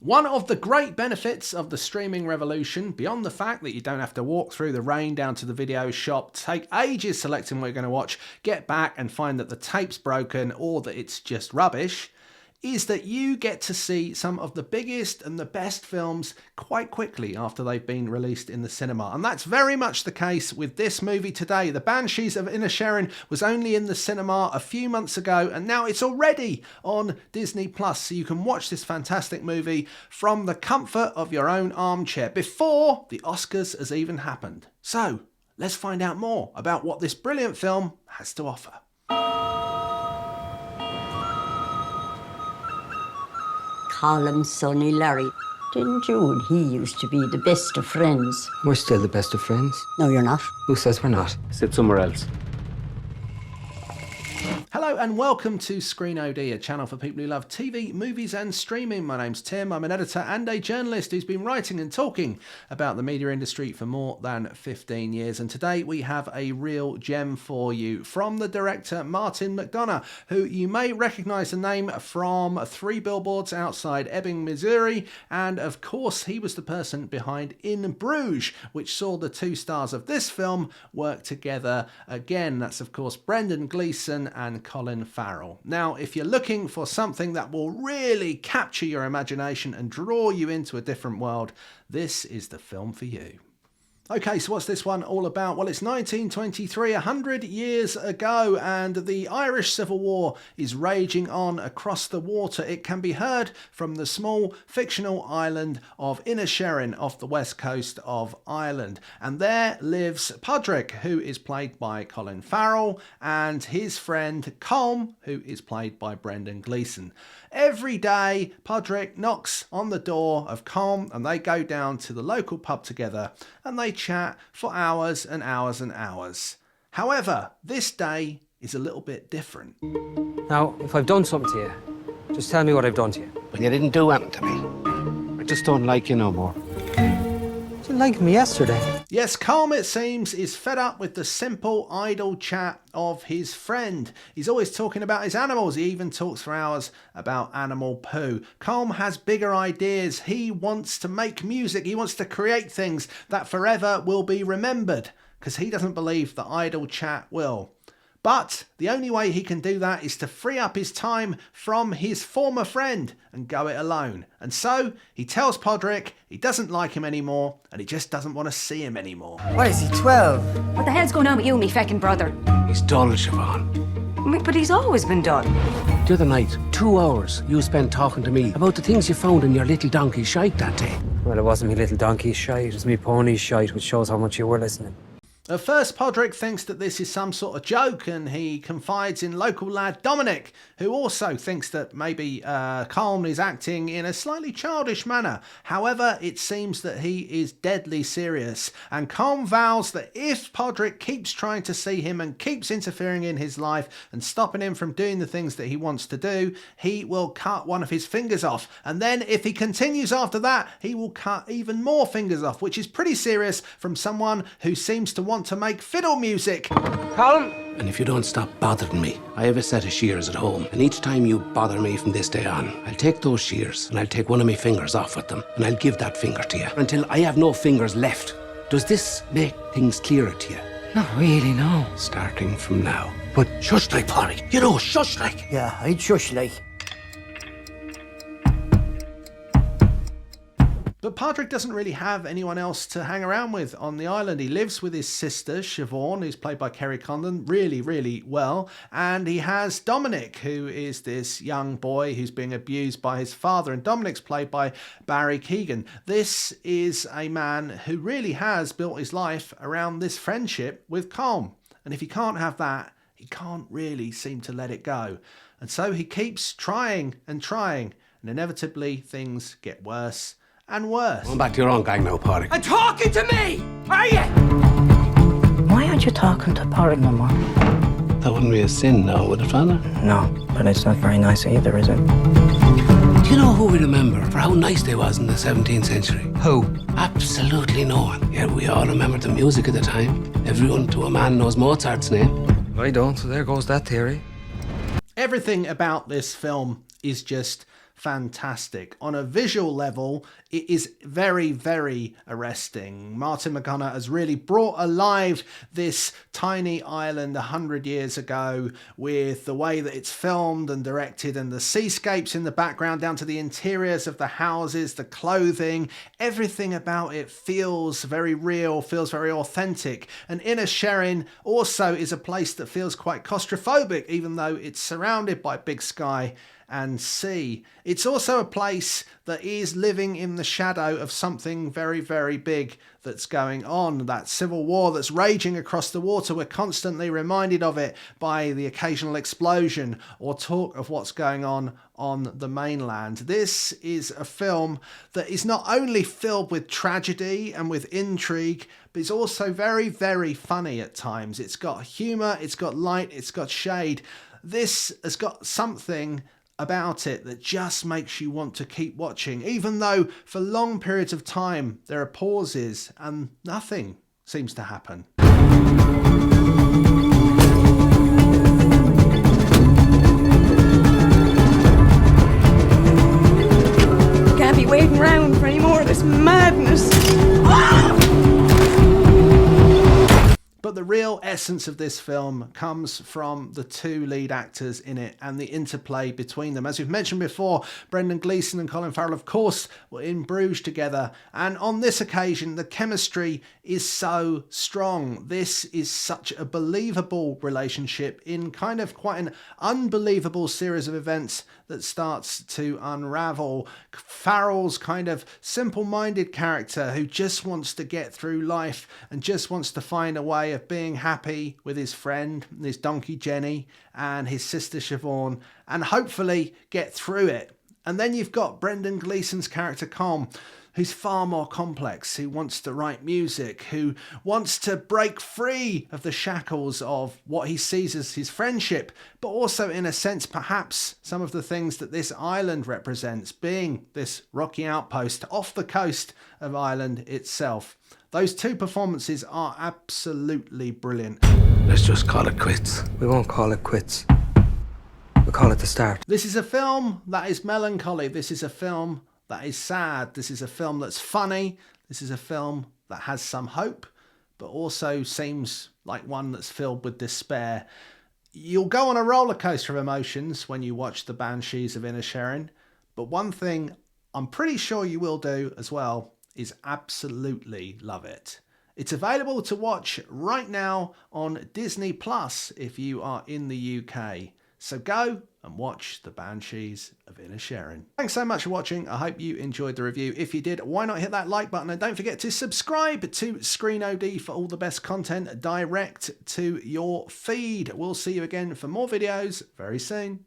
One of the great benefits of the streaming revolution, beyond the fact that you don't have to walk through the rain down to the video shop, take ages selecting what you're going to watch, get back and find that the tape's broken or that it's just rubbish, is that you get to see some of the biggest and the best films quite quickly after they've been released in the cinema. And that's very much the case with this movie today. The Banshees of Inisherin was only in the cinema a few months ago, and now it's already on Disney+. So you can watch this fantastic movie from the comfort of your own armchair before the Oscars has even happened. So let's find out more about what this brilliant film has to offer. Colm, Sonny, Larry. Didn't you and he used to be the best of friends? We're still the best of friends. No, you're not. Who says we're not? Sit somewhere else. Hello and welcome to Screen OD, a channel for people who love TV, movies and streaming. My name's Tim, I'm an editor and a journalist who's been writing and talking about the media industry for more than 15 years. And today we have a real gem for you from the director Martin McDonagh, who you may recognise the name from 3 Billboards Outside Ebbing, Missouri. And of course he was the person behind In Bruges, which saw the 2 stars of this film work together again. That's of course Brendan Gleeson and Colin Farrell. Now, if you're looking for something that will really capture your imagination and draw you into a different world, this is the film for you. Okay, so what's this one all about? Well, it's 1923, 100 years ago, and the Irish Civil War is raging on across the water. It can be heard from the small fictional island of Inisherin off the west coast of Ireland. And there lives Pádraic, who is played by Colin Farrell, and his friend Colm, who is played by Brendan Gleeson. Every day, Pádraic knocks on the door of Colm, and they go down to the local pub together, and they chat for hours and hours and hours. However, this day is a little bit different. Now, if I've done something to you, just tell me what I've done to you. When you didn't do anything to me. I just don't like you no more. You didn't like me yesterday. Yes, Colm, it seems, is fed up with the simple, idle chat of his friend. He's always talking about his animals. He even talks for hours about animal poo. Colm has bigger ideas. He wants to make music. He wants to create things that forever will be remembered, because he doesn't believe that idle chat will. But the only way he can do that is to free up his time from his former friend and go it alone. And so he tells Pádraic he doesn't like him anymore and he just doesn't want to see him anymore. What is he, 12? What the hell's going on with you, me feckin' brother? He's dull, Siobhán. But he's always been done. The other night, 2 hours you spent talking to me about the things you found in your little donkey shite that day. Well, it wasn't me little donkey's shite, it was me pony's shite, which shows how much you were listening. At first, Pádraic thinks that this is some sort of joke, and he confides in local lad Dominic, who also thinks that maybe Colm is acting in a slightly childish manner. However, it seems that he is deadly serious, and Colm vows that if Pádraic keeps trying to see him and keeps interfering in his life and stopping him from doing the things that he wants to do, he will cut one of his fingers off. And then if he continues after that, he will cut even more fingers off, which is pretty serious from someone who seems to want to make fiddle music. Colm! And if you don't stop bothering me, I have a set of shears at home. And each time you bother me from this day on, I'll take those shears and I'll take one of my fingers off with them and I'll give that finger to you until I have no fingers left. Does this make things clearer to you? Not really, no. Starting from now. But shush like, Pádraic. You know, shush like. Yeah, I'd shush like. But Pádraic doesn't really have anyone else to hang around with on the island. He lives with his sister, Siobhán, who's played by Kerry Condon really, really well. And he has Dominic, who is this young boy who's being abused by his father. And Dominic's played by Barry Keoghan. This is a man who really has built his life around this friendship with Colm. And if he can't have that, he can't really seem to let it go. And so he keeps trying and trying. And inevitably, things get worse and worse. Going back to your own gang now, Pádraic. And talking to me! Are you? Why aren't you talking to Pádraic no more? That wouldn't be a sin now, would it, Father? No, but it's not very nice either, is it? Do you know who we remember for how nice they was in the 17th century? Who? Absolutely no one. Yet we all remember the music of the time. Everyone to a man knows Mozart's name. I don't, so there goes that theory. Everything about this film is just fantastic. On a visual level, it is very, very arresting. Martin McDonagh has really brought alive this tiny island 100 years ago with the way that it's filmed and directed, and the seascapes in the background down to the interiors of the houses, the clothing, everything about it feels very real, feels very authentic. And Inisherin also is a place that feels quite claustrophobic, even though it's surrounded by big sky and sea. It's also a place that is living in the shadow of something very, very big that's going on. That civil war that's raging across the water. We're constantly reminded of it by the occasional explosion or talk of what's going on the mainland. This is a film that is not only filled with tragedy and with intrigue, but it's also very, very funny at times. It's got humour, it's got light, it's got shade. This has got something about it that just makes you want to keep watching, even though for long periods of time there are pauses and nothing seems to happen. Can't be waiting around for any more of this madness. But the real essence of this film comes from the two lead actors in it and the interplay between them. As we've mentioned before, Brendan Gleeson and Colin Farrell, of course, were in Bruges together. And on this occasion, the chemistry is so strong. This is such a believable relationship in kind of quite an unbelievable series of events that starts to unravel. Farrell's kind of simple-minded character who just wants to get through life and just wants to find a way of being happy with his friend, his donkey Jenny, and his sister Siobhán, and hopefully get through it. And then you've got Brendan Gleeson's character Colm, who's far more complex, who wants to write music, who wants to break free of the shackles of what he sees as his friendship, but also in a sense perhaps some of the things that this island represents, being this rocky outpost off the coast of Ireland itself. Those two performances are absolutely brilliant. Let's just call it quits. We won't call it quits. We'll call it the start. This is a film that is melancholy. This is a film that is sad. This is a film that's funny. This is a film that has some hope, but also seems like one that's filled with despair. You'll go on a roller coaster of emotions when you watch the Banshees of Inisherin, but one thing I'm pretty sure you will do as well is absolutely love it. It's available to watch right now on Disney Plus if you are in the UK. So go and watch the Banshees of Inisherin. Thanks so much for watching. I hope you enjoyed the review. If you did, why not hit that like button, and don't forget to subscribe to Screen OD for all the best content direct to your feed. We'll see you again for more videos very soon.